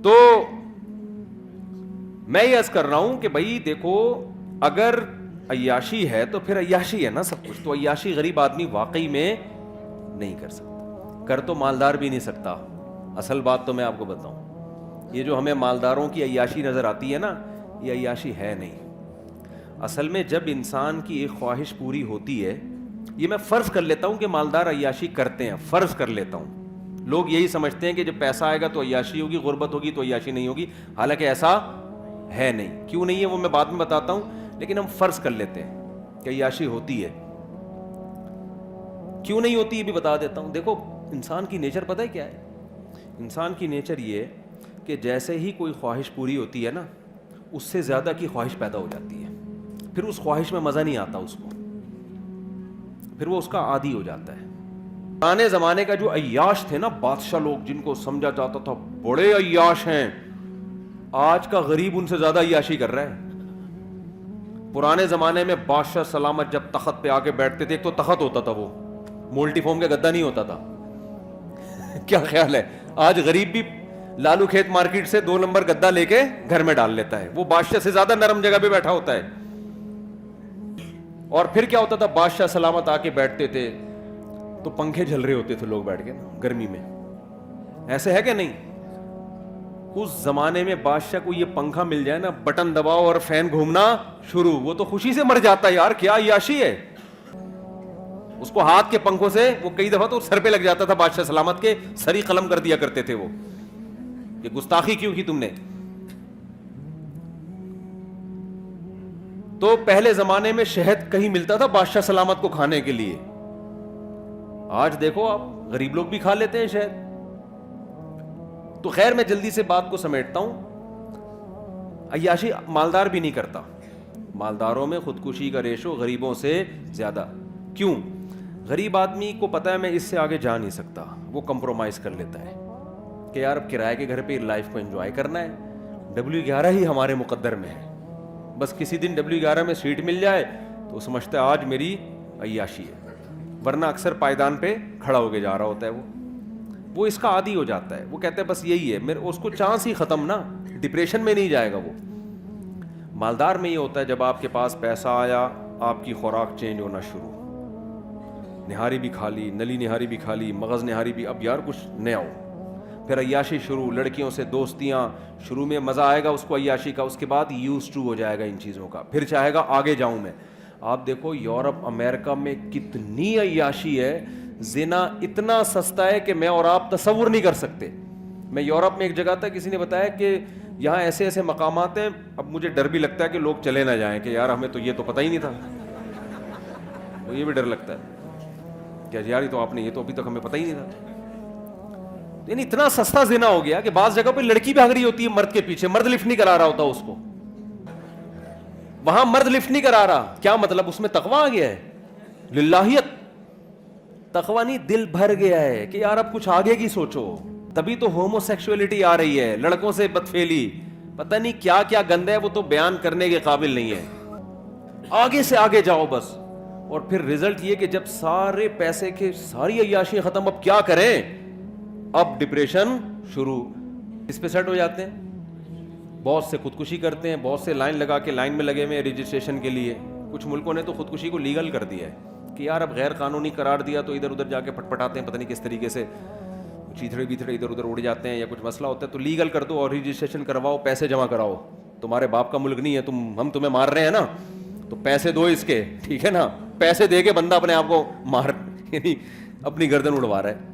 تو میں یہ عرض کر رہا ہوں کہ بھائی دیکھو، اگر عیاشی ہے تو پھر عیاشی ہے نا سب کچھ. تو عیاشی غریب آدمی واقعی میں نہیں کر سکتا، کر تو مالدار بھی نہیں سکتا. اصل بات تو میں آپ کو بتاؤں، یہ جو ہمیں مالداروں کی عیاشی نظر آتی ہے نا، یہ عیاشی ہے نہیں. اصل میں جب انسان کی ایک خواہش پوری ہوتی ہے، یہ میں فرض کر لیتا ہوں کہ مالدار عیاشی کرتے ہیں، فرض کر لیتا ہوں. لوگ یہی سمجھتے ہیں کہ جب پیسہ آئے گا تو عیاشی ہوگی، غربت ہوگی تو عیاشی نہیں ہوگی. حالانکہ ایسا ہے نہیں. کیوں نہیں ہے وہ میں بعد میں بتاتا ہوں، لیکن ہم فرض کر لیتے ہیں کہ عیاشی ہوتی ہے. کیوں نہیں ہوتی یہ بھی بتا دیتا ہوں. دیکھو انسان کی نیچر پتہ ہے کیا ہے؟ انسان کی نیچر یہ کہ جیسے ہی کوئی خواہش پوری ہوتی ہے نا، اس سے زیادہ کی خواہش پیدا ہو جاتی ہے. پھر اس خواہش میں مزہ نہیں آتا اس کو، پھر وہ اس کا عادی ہو جاتا ہے. پرانے زمانے کا جو عیاش تھے نا، بادشاہ لوگ جن کو سمجھا جاتا تھا بڑے عیاش ہیں، آج کا غریب ان سے زیادہ عیاشی کر رہا ہے. پرانے زمانے میں بادشاہ سلامت جب تخت پہ آ کے بیٹھتے تھے، ایک تو تخت ہوتا تھا، وہ مولٹی فارم کا گدا نہیں ہوتا تھا. کیا خیال ہے؟ آج غریب بھی لالو کھیت مارکیٹ سے 2 نمبر گدا لے کے گھر میں ڈال لیتا ہے، وہ بادشاہ سے زیادہ نرم جگہ پہ بیٹھا ہوتا ہے. اور پھر کیا ہوتا تھا، بادشاہ سلامت آ کے بیٹھتے تھے تو پنکھے جھل رہے ہوتے تھے لوگ بیٹھ کے گرمی میں. ایسے ہے کہ نہیں؟ اس زمانے میں بادشاہ کو یہ پنکھا مل جائے نا، بٹن دباؤ اور فین گھومنا شروع، وہ تو خوشی سے مر جاتا ہے. یار کیا عیاشی ہے. اس کو ہاتھ کے پنکھوں سے وہ کئی دفعہ تو سر پہ لگ جاتا تھا بادشاہ سلامت کے، سر ہی قلم کر دیا کرتے تھے وہ، یہ گستاخی کیوں کی تم نے. تو پہلے زمانے میں شہد کہیں ملتا تھا بادشاہ سلامت کو کھانے کے لیے. آج دیکھو آپ غریب لوگ بھی کھا لیتے ہیں شہد. تو خیر میں جلدی سے بات کو سمیٹتا ہوں. عیاشی مالدار بھی نہیں کرتا. مالداروں میں خودکشی کا ریشو غریبوں سے زیادہ. کیوں؟ غریب آدمی کو پتا ہے میں اس سے آگے جا نہیں سکتا، وہ کمپرومائز کر لیتا ہے کہ یار اب کرائے کے گھر پہ لائف کو انجوائے کرنا ہے، W11 ہی ہمارے مقدر میں ہے، بس کسی دن W11 میں سیٹ مل جائے تو سمجھتا ہے آج میری عیاشی ہے. ورنہ اکثر پائیدان پہ کھڑا ہو کے جا رہا ہوتا ہے. وہ اس کا عادی ہو جاتا ہے، وہ کہتا ہے بس یہی ہے میرے، اس کو چانس ہی ختم نا، ڈپریشن میں نہیں جائے گا وہ. مالدار میں یہ ہوتا ہے جب آپ کے پاس پیسہ آیا، آپ کی خوراک چینج ہونا شروع، نہاری بھی کھا لی، نلی نہاری بھی کھا لی، مغز نہاری بھی، اب یار کچھ نیا ہو. پھر عیاشی شروع، لڑکیوں سے دوستیاں. شروع میں مزہ آئے گا اس کو عیاشی کا، اس کے بعد یوز ٹو ہو جائے گا ان چیزوں کا، پھر چاہے گا آگے جاؤں میں. آپ دیکھو یورپ امریکہ میں کتنی عیاشی ہے، زنا اتنا سستا ہے کہ میں اور آپ تصور نہیں کر سکتے. میں یورپ میں ایک جگہ تھا، کسی نے بتایا کہ یہاں ایسے ایسے مقامات ہیں، اب مجھے ڈر بھی لگتا ہے کہ لوگ چلے نہ جائیں کہ یار ہمیں تو یہ تو پتہ ہی نہیں تھا. وہ یہ بھی ڈر لگتا ہے کہ یار یہ تو آپ نے، یہ تو ابھی تک ہمیں پتہ ہی نہیں تھا. یعنی اتنا سستا زنا ہو گیا کہ بعض جگہ پہ لڑکی بھاگ رہی ہوتی ہے مرد کے پیچھے، مرد لفٹ نہیں کرا رہا ہوتا اس کو، وہاں مرد لفٹ نہیں کرا رہا. کیا مطلب؟ اس میں تقویٰ آ گیا ہے، للہیت. تقویٰ نہیں، دل بھر گیا ہے کہ یار اب کچھ آگے کی سوچو. تبھی تو ہومو سیکشولیٹی آ رہی ہے، لڑکوں سے بدفعلی، پتہ نہیں کیا کیا گندہ ہے، وہ تو بیان کرنے کے قابل نہیں ہے. آگے سے آگے جاؤ بس. اور پھر رزلٹ یہ کہ جب سارے پیسے کے ساری عیاشی ختم، اب کیا کریں؟ اب ڈپریشن شروع. اس پہ سیٹ ہو جاتے ہیں. بہت سے خودکشی کرتے ہیں، بہت سے لائن لگا کے لائن میں لگے ہوئے ہیں رجسٹریشن کے لیے. کچھ ملکوں نے تو خودکشی کو لیگل کر دیا ہے کہ یار اب غیر قانونی قرار دیا تو ادھر ادھر جا کے پٹپٹاتے ہیں، پتہ نہیں کس طریقے سے چیتھڑے بیتھڑے ادھر ادھر اڑ جاتے ہیں، یا کچھ مسئلہ ہوتا ہے تو لیگل کر دو اور رجسٹریشن کرواؤ، پیسے جمع کراؤ. تمہارے باپ کا ملک نہیں ہے، ہم تمہیں مار رہے ہیں نا تو پیسے دو اس کے، ٹھیک ہے نا. پیسے دے کے بندہ اپنے آپ کو مار، یعنی اپنی گردن اڑوا رہا ہے.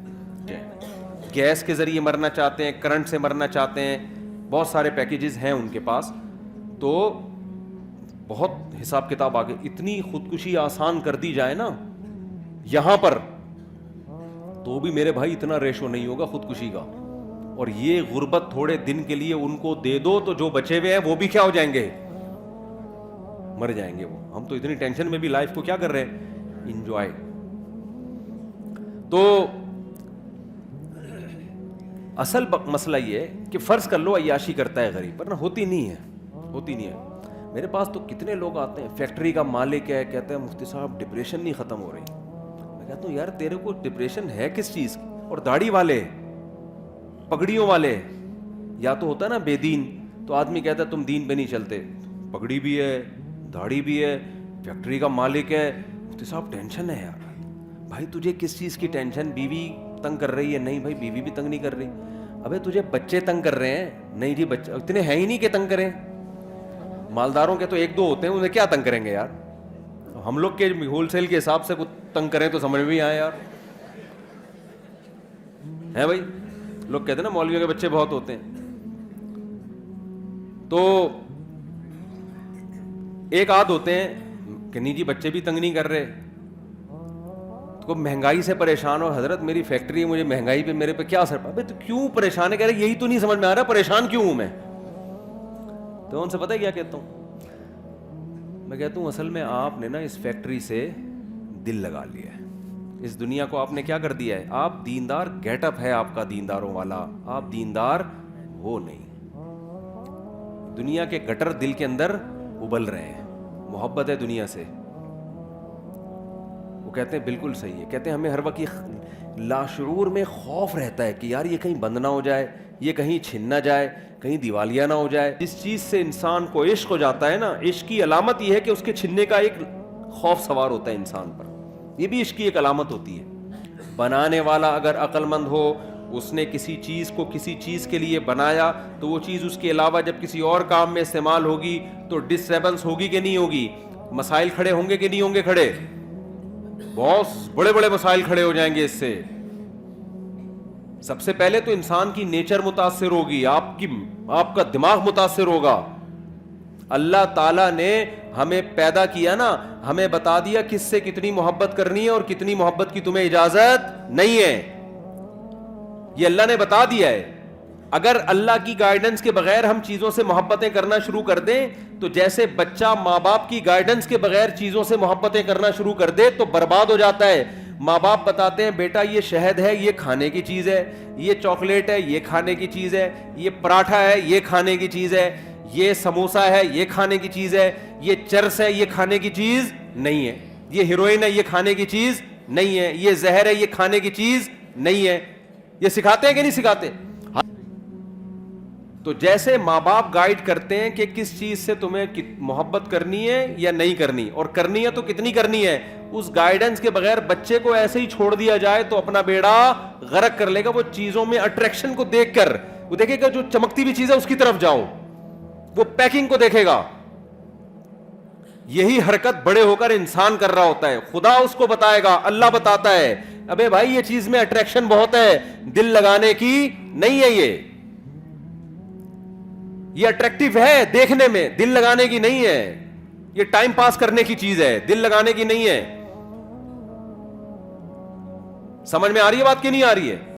گیس کے ذریعے مرنا چاہتے ہیں، کرنٹ سے مرنا چاہتے ہیں، بہت سارے پیکیجز ہیں ان کے پاس. تو بہت حساب کتاب آگے. اتنی خودکشی آسان کر دی جائے نا یہاں پر تو بھی میرے بھائی اتنا ریشو نہیں ہوگا خودکشی کا. اور یہ غربت تھوڑے دن کے لیے ان کو دے دو تو جو بچے ہوئے ہیں وہ بھی کیا ہو جائیں گے؟ مر جائیں گے وہ. ہم تو اتنی ٹینشن میں بھی لائف کو کیا کر رہے ہیں؟ انجوائے. تو اصل مسئلہ یہ ہے کہ فرض کر لو عیاشی کرتا ہے غریب، ورنہ ہوتی نہیں ہے، ہوتی نہیں ہے. میرے پاس تو کتنے لوگ آتے ہیں، فیکٹری کا مالک ہے، کہتے ہیں مفتی صاحب ڈپریشن نہیں ختم ہو رہی. میں کہتا ہوں یار تیرے کو ڈپریشن ہے کس چیز کی؟ اور داڑھی والے، پگڑیوں والے، یا تو ہوتا ہے نا بے دین, تو آدمی کہتا ہے تم دین پہ نہیں چلتے, پگڑی بھی ہے, داڑھی بھی ہے, فیکٹری کا مالک ہے, مفتی صاحب ٹینشن ہے یار. بھائی تجھے کس چیز کی ٹینشن؟ بیوی تنگ کر رہی ہے؟ نہیں بھائی بیوی بھی تنگ نہیں کر رہی. ابے تجھے بچے تنگ کر رہے ہیں؟ نہیں جی بچے اتنے ہیں ہی نہیں کہ تنگ کریں. مالداروں کے تو ایک دو ہوتے ہیں, انہیں کیا تنگ کریں گے یار. ہم لوگ کے ہول سیل کے حساب سے کچھ تنگ کریں تو سمجھ میں آئے یار, ہے بھائی. لوگ کہتے ہیں نا مولویوں کے بچے بہت ہوتے ہیں. تو ایک آدھ ہوتے ہیں کہ نہیں جی بچے بھی تنگ نہیں کر رہے, تو مہنگائی سے پریشان ہو, حضرت میری فیکٹری ہے, مجھے مہنگائی پہ میرے پہ کیا اثر. ابے تو کیوں پریشان ہے؟ کہہ رہے یہی تو نہیں سمجھ میں آ رہا پریشان کیوں ہوں میں. تو ان سے پتہ ہے کیا کہتا ہوں میں؟ کہتا ہوں اصل میں آپ نے نا اس فیکٹری سے دل لگا لیا ہے, اس دنیا کو آپ نے کیا کر دیا ہے. آپ دیندار, گیٹ اپ ہے آپ کا دینداروں والا, آپ دیندار وہ نہیں. دنیا کے گٹر دل کے اندر ابل رہے ہیں, محبت ہے دنیا سے. وہ کہتے ہیں بالکل صحیح ہے. کہتے ہیں ہمیں ہر وقت لاشعور میں خوف رہتا ہے کہ یار یہ کہیں بند نہ ہو جائے, یہ کہیں چھن نہ جائے, کہیں دیوالیہ نہ ہو جائے. جس چیز سے انسان کو عشق ہو جاتا ہے نا, عشق کی علامت یہ ہے کہ اس کے چھننے کا ایک خوف سوار ہوتا ہے انسان پر. یہ بھی عشق کی ایک علامت ہوتی ہے. بنانے والا اگر عقل مند ہو, اس نے کسی چیز کو کسی چیز کے لیے بنایا, تو وہ چیز اس کے علاوہ جب کسی اور کام میں استعمال ہوگی تو ڈسٹربنس ہوگی کہ نہیں ہوگی, مسائل کھڑے ہوں گے کہ نہیں ہوں گے کھڑے. بہت بڑے بڑے مسائل کھڑے ہو جائیں گے اس سے. سب سے پہلے تو انسان کی نیچر متاثر ہوگی, آپ کا دماغ متاثر ہوگا. اللہ تعالیٰ نے ہمیں پیدا کیا نا, ہمیں بتا دیا کس سے کتنی محبت کرنی ہے اور کتنی محبت کی تمہیں اجازت نہیں ہے. یہ اللہ نے بتا دیا ہے. اگر اللہ کی گائیڈنس کے بغیر ہم چیزوں سے محبتیں کرنا شروع کر دیں, تو جیسے بچہ ماں باپ کی گائیڈنس کے بغیر چیزوں سے محبتیں کرنا شروع کر دے تو برباد ہو جاتا ہے. ماں باپ بتاتے ہیں بیٹا یہ شہد ہے, یہ کھانے کی چیز ہے, یہ چاکلیٹ ہے, یہ کھانے کی چیز ہے, یہ پراٹھا ہے, یہ کھانے کی چیز ہے, یہ سموسا ہے, یہ کھانے کی چیز ہے, یہ چرس ہے, یہ کھانے کی چیز نہیں ہے, یہ ہیروئن ہے, یہ کھانے کی چیز نہیں ہے, یہ زہر ہے, یہ کھانے کی چیز نہیں ہے. یہ سکھاتے ہیں کہ نہیں سکھاتے؟ تو جیسے ماں باپ گائیڈ کرتے ہیں کہ کس چیز سے تمہیں محبت کرنی ہے یا نہیں کرنی, اور کرنی ہے تو کتنی کرنی ہے, اس گائیڈنس کے بغیر بچے کو ایسے ہی چھوڑ دیا جائے تو اپنا بیڑا غرق کر لے گا. وہ چیزوں میں اٹریکشن کو دیکھ کر وہ دیکھے گا جو چمکتی بھی چیز ہے اس کی طرف جاؤ, وہ پیکنگ کو دیکھے گا. یہی حرکت بڑے ہو کر انسان کر رہا ہوتا ہے. خدا اس کو بتائے گا, اللہ بتاتا ہے ابے بھائی یہ چیز میں اٹریکشن بہت ہے, دل لگانے کی نہیں ہے, یہ اٹریکٹیو ہے دیکھنے میں, دل لگانے کی نہیں ہے. یہ ٹائم پاس کرنے کی چیز ہے, دل لگانے کی نہیں ہے. سمجھ میں آ رہی ہے بات کہ نہیں آ رہی ہے؟